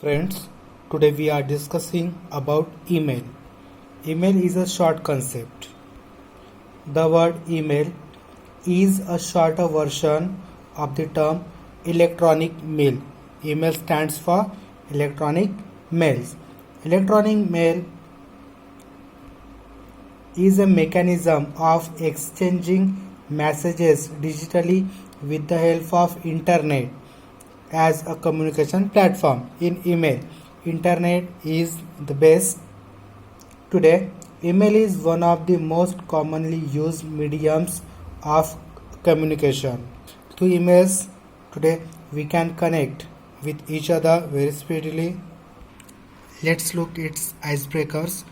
Friends, today we are discussing about email. Email is a short concept. The word email is a shorter version of the term electronic mail. Email stands for electronic mails. Electronic mail is a mechanism of exchanging messages digitally with the help of internet as a communication platform. In email, internet is the best. Today, email is one of the most commonly used mediums of communication. Through emails, today we can connect with each other very speedily. Let's look at its icebreakers.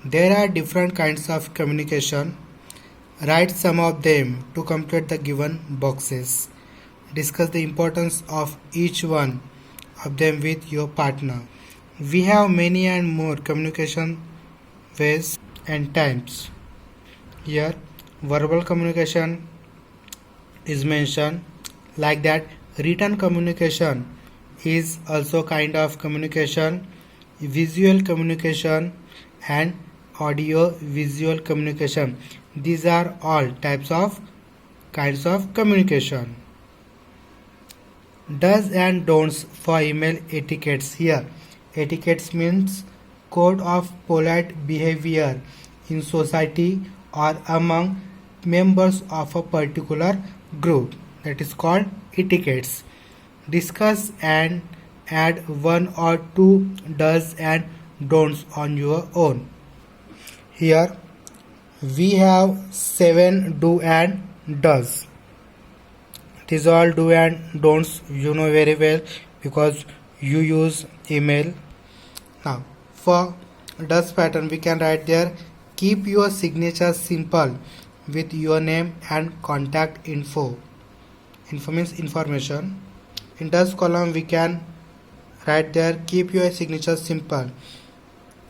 There are different kinds of communication. Write some of them to complete the given boxes. Discuss the importance of each one of them with your partner. We have many and more communication ways and types. Here, verbal communication is mentioned, like that. Written communication is also kind of communication. Visual communication and audio visual communication. These are all types of kinds of communication. Does and don'ts for email etiquettes. Here, etiquettes means code of polite behavior in society or among members of a particular group. That is called etiquettes. Discuss and add one or two does and don'ts on your own. Here we have 7 do and does. These all do and don'ts you know very well because you use email. Now for does pattern we can write there, keep your signature simple with your name and contact info. Info means information. In does column we can write there, keep your signature simple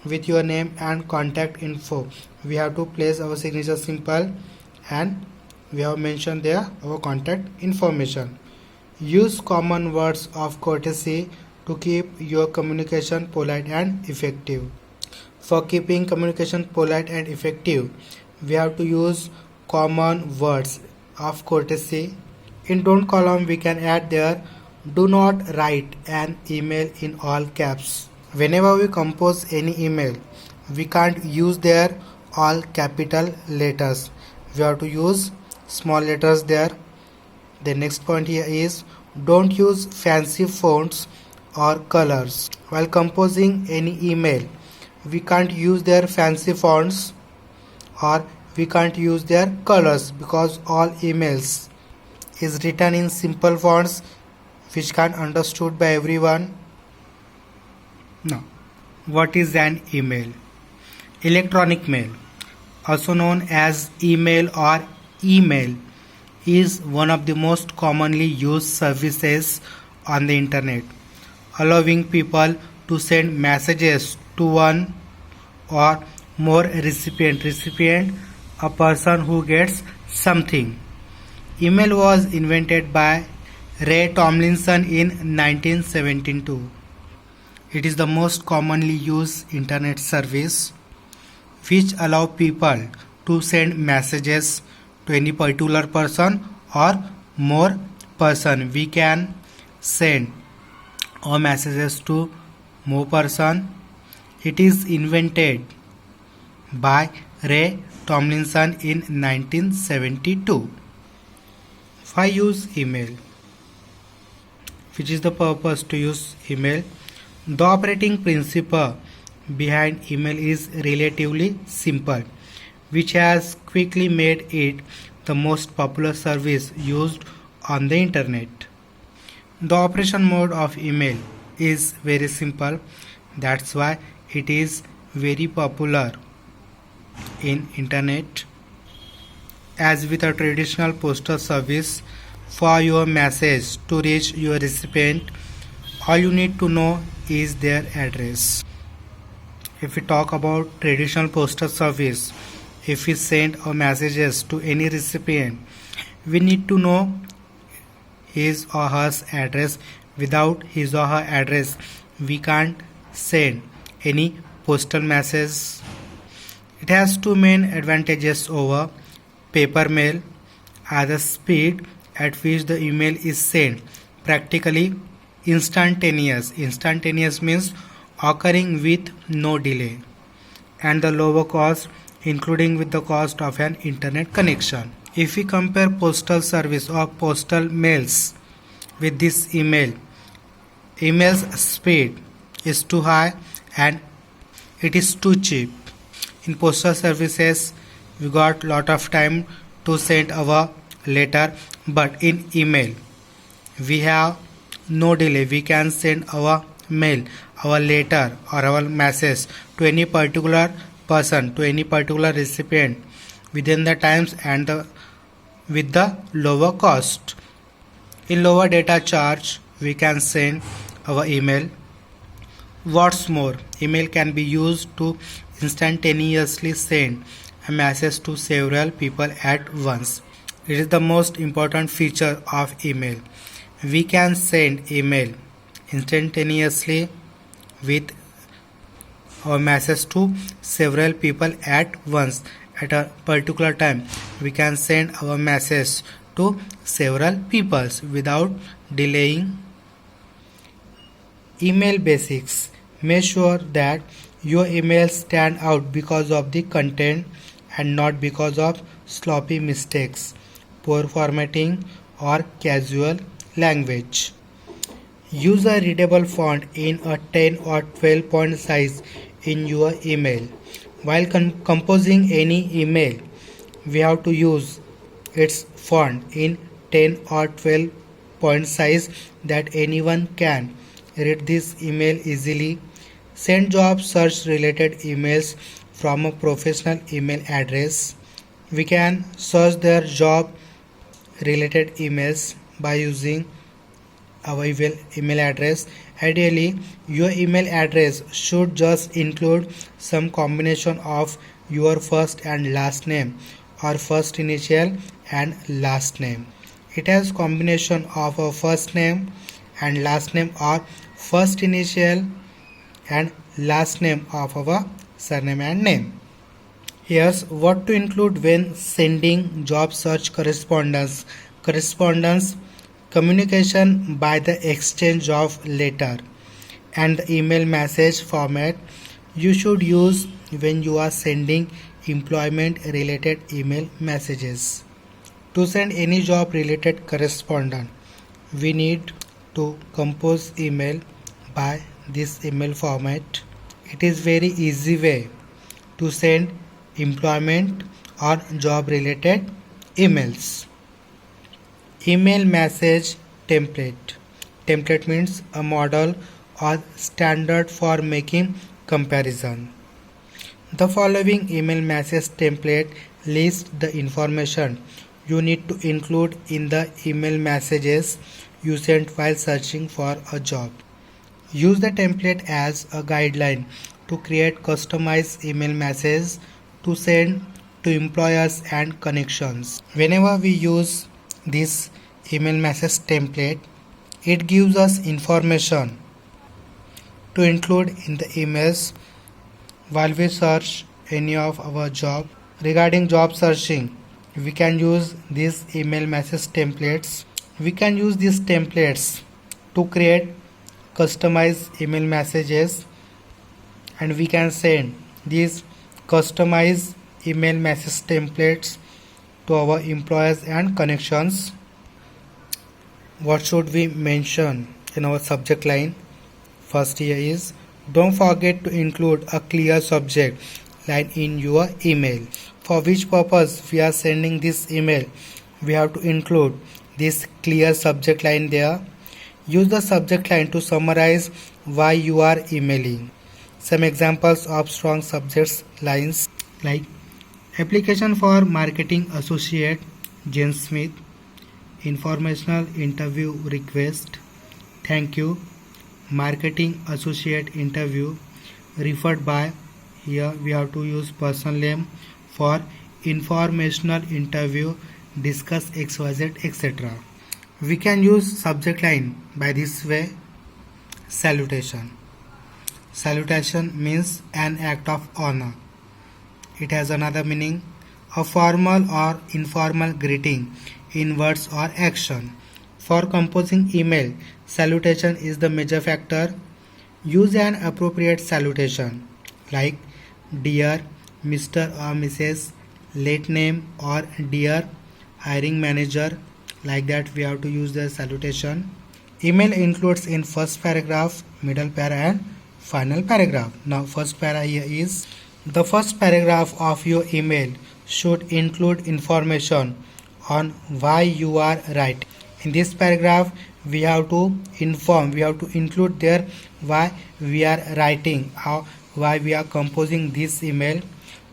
with your name and contact info. We have to place our signature simple and we have mentioned there our contact information. Use common words of courtesy to keep your communication polite and effective. For keeping communication polite and effective, we have to use common words of courtesy. In don't column we can add there, do not write an email in all caps. Whenever we compose any email, we can't use there all capital letters. We have to use small letters there. The next point here is, don't use fancy fonts or colors. While composing any email, we can't use their fancy fonts or we can't use their colors because all emails is written in simple fonts which can understood by everyone. Now, what is an email? Electronic mail, also known as email or email, is one of the most commonly used services on the internet, allowing people to send messages to one or more recipient, a person who gets something. Email was invented by Ray Tomlinson in 1972. It is the most commonly used internet service which allow people to send messages to any particular person or more person. We can send our messages to more person. It is invented by Ray Tomlinson in 1972. Why use email? Which is the purpose to use email? The operating principle behind email is relatively simple, which has quickly made it the most popular service used on the internet. The operation mode of email is very simple. That's why it is very popular in internet. As with a traditional postal service, for your message to reach your recipient, all you need to know is their address. If we talk about traditional postal service, if we send our messages to any recipient, we need to know his or her address. Without his or her address, we can't send any postal message. It has two main advantages over paper mail are the speed at which the email is sent, practically instantaneous. Instantaneous means occurring with no delay, and the lower cost, including with the cost of an internet connection. If we compare postal service or postal mails with this email's speed is too high and it is too cheap. In postal services, we got lot of time to send our letter, but in email, we have no delay. We can send our mail, our letter, or our message to any particular person, to any particular recipient within the times and with the lower cost. In lower data charge, we can send our email. What's more, email can be used to instantaneously send a message to several people at once. It is the most important feature of email. We can send email instantaneously with our message to several people at once. At a particular time, we can send our message to several people without delaying. Email basics. Make sure that your emails stand out because of the content and not because of sloppy mistakes, poor formatting, or casual language. Use a readable font in a 10 or 12 point size in your email. While composing any email, we have to use its font in 10 or 12 point size that anyone can read this email easily. Send job search related emails from a professional email address. We can search their job related emails by using our email address. Ideally, your email address should just include some combination of your first and last name or first initial and last name. It has combination of a first name and last name or first initial and last name of our surname and name. Here's what to include when sending job search correspondence. Communication by the exchange of letter and the email message format you should use when you are sending employment related email messages. To send any job related correspondence, we need to compose email by this email format. It is very easy way to send employment or job related emails. Email message template. Template means a model or standard for making comparison. The following email message template lists the information you need to include in the email messages you send while searching for a job. Use the template as a guideline to create customized email messages to send to employers and connections. Whenever we use this email message template, it gives us information to include in the emails while we search any of our job. Regarding job searching, we can use these email message templates. We can use these templates to create customized email messages, and we can send these customized email message templates to our employers and connections. What should we mention in our subject line? First here is, don't forget to include a clear subject line in your email. For which purpose we are sending this email, we have to include this clear subject line there. Use the subject line to summarize why you are emailing. Some examples of strong subject lines like application for marketing associate Jane Smith, informational interview request, thank you, marketing associate interview, referred by. Here we have to use person name for informational interview, discuss XYZ, etc. We can use subject line by this way. Salutation. Salutation means an act of honor. It has another meaning, a formal or informal greeting in words or action. For composing email, salutation is the major factor. Use an appropriate salutation like dear Mr. or Mrs., late name, or dear hiring manager. Like that we have to use the salutation. Email includes in first paragraph, middle para and final paragraph. Now first para here is the first paragraph of your email should include information on why you are writing. In this paragraph we have to include there why we are writing, why we are composing this email.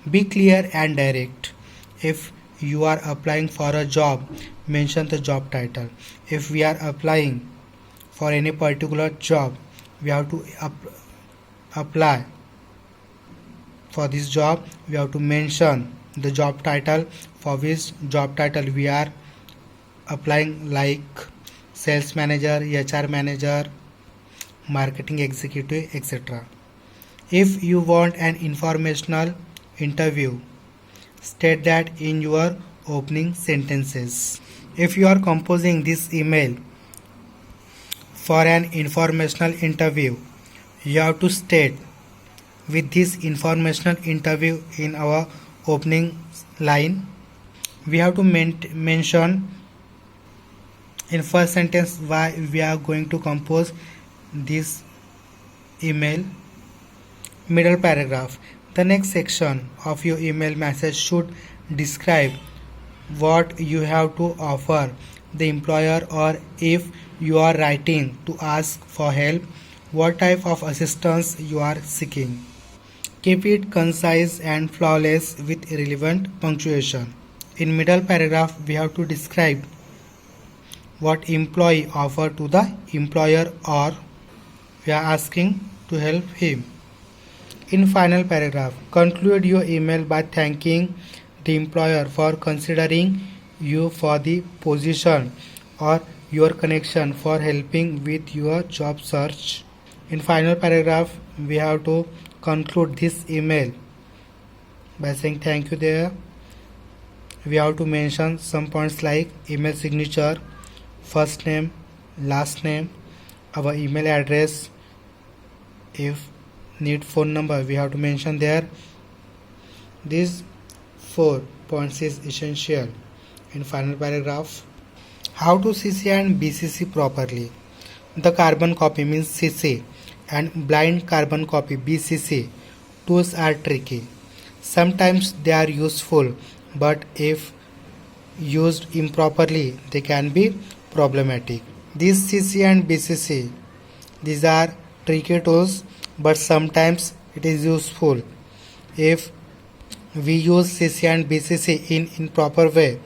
Be clear and direct. If you are applying for a job, mention the job title. If we are applying for any particular job, we have to apply for this job, we have to mention the job title, for which job title we are applying, like sales manager, HR manager, marketing executive, etc. If you want an informational interview, state that in your opening sentences. If you are composing this email for an informational interview, you have to state with this informational interview in our opening line. We have to mention in first sentence why we are going to compose this email. Middle paragraph. The next section of your email message should describe what you have to offer the employer, or if you are writing to ask for help, what type of assistance you are seeking. Keep it concise and flawless with relevant punctuation. In middle paragraph we have to describe what employee offer to the employer, or we are asking to help him. In final paragraph, conclude your email by thanking the employer for considering you for the position, or your connection for helping with your job search. In final paragraph, we have to conclude this email by saying thank you there. We have to mention some points like email signature, first name, last name, our email address. If need phone number, we have to mention there. These 4 points is essential. In final paragraph, how to CC and BCC properly. The carbon copy means CC and blind carbon copy BCC tools are tricky. Sometimes they are useful, but if used improperly they can be problematic. These CC and BCC, these are tricky tools, but sometimes it is useful. If we use CC and BCC in improper way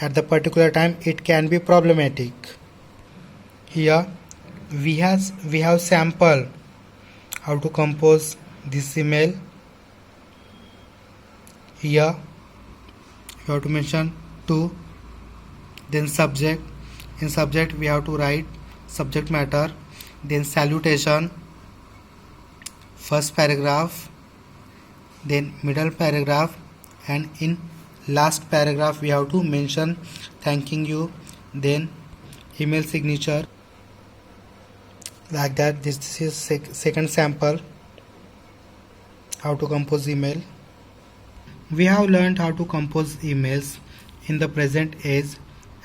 at the particular time, it can be problematic. Here we have sample how to compose this email. Here you have to mention to, then subject. In subject we have to write subject matter, then salutation, first paragraph, then middle paragraph, and in last paragraph we have to mention thanking you, then email signature. Like that, this is second sample how to compose email. We have learned how to compose emails. In the present age,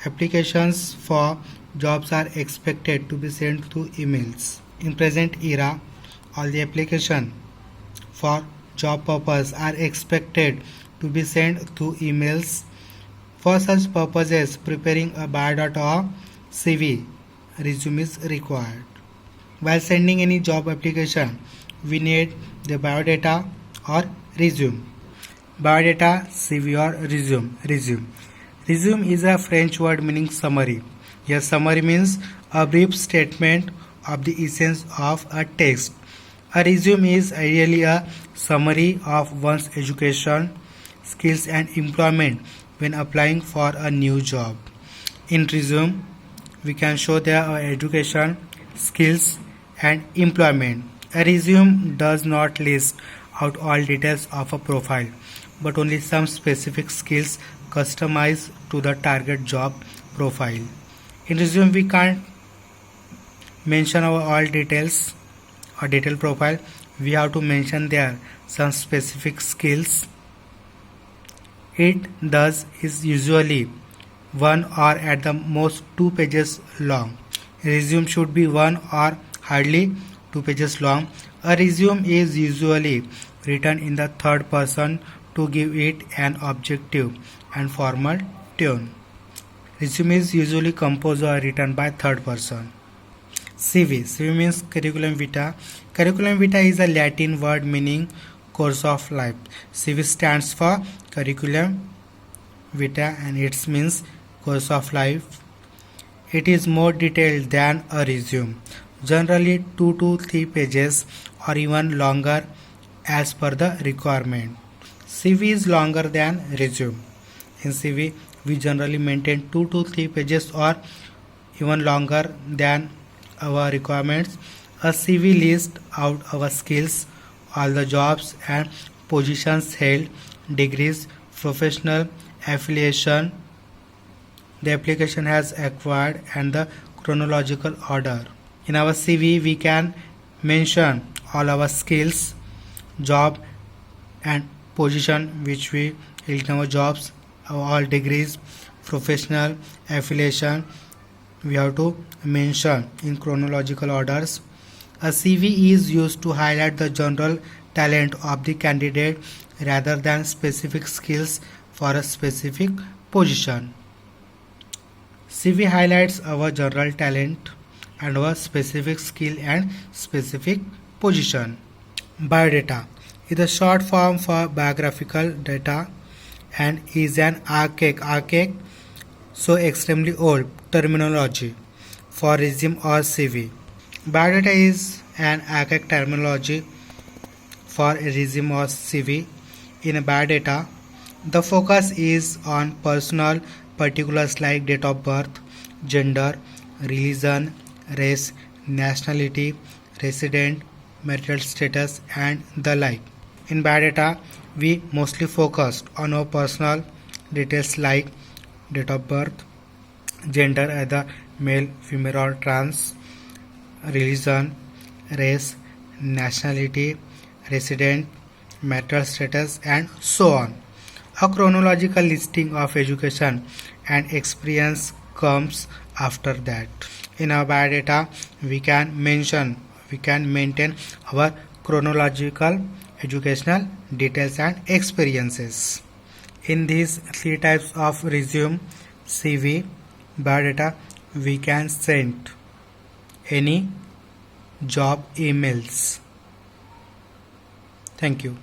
applications for jobs are expected to be sent through emails. In present era, all the application for job purpose are expected to be sent through emails. For such purposes, preparing a biodata or CV resume is required. While sending any job application, we need the biodata or resume. Biodata, CV or resume. Resume is a French word meaning summary. Here summary means a brief statement of the essence of a text. A resume is ideally a summary of one's education, skills and employment when applying for a new job. In resume, we can show their education, skills and employment. A resume does not list out all details of a profile, but only some specific skills customized to the target job profile. In resume, we can't mention our all details or detailed profile. We have to mention there some specific skills. It thus is usually one or at the most 2 pages long. Resume should be one or hardly 2 pages long. A resume is usually written in the third person to give it an objective and formal tone. Resume is usually composed or written by third person. CV. CV means curriculum vitae. Curriculum vitae is a Latin word meaning course of life. CV stands for curriculum vitae and it means course of life. It is more detailed than a resume, generally 2 to 3 pages or even longer as per the requirement. CV is longer than resume. In CV, we generally maintain 2 to 3 pages or even longer than our requirements. A CV lists out our skills, all the jobs and positions held, degrees, professional affiliation the application has acquired, and the chronological order. In our CV, we can mention all our skills, job and position which we in our jobs, all degrees, professional affiliation. We have to mention in chronological orders. A CV is used to highlight the general talent of the candidate rather than specific skills for a specific position. CV highlights our general talent and our specific skill and specific position. Biodata is a short form for biographical data and is an archaic, so extremely old terminology for resume or CV. Biodata is an archaic terminology for resume or CV. In biodata, the focus is on personal particulars like date of birth, gender, religion, race, nationality, resident, marital status, and the like. In biodata, we mostly focus on our personal details like date of birth, gender either male, female, or trans, religion, race, nationality, resident, marital status, and so on. A chronological listing of education and experience comes after that. In our biodata, we can maintain our chronological educational details and experiences. In these 3 types of resume, CV, biodata, we can send any job emails. Thank you.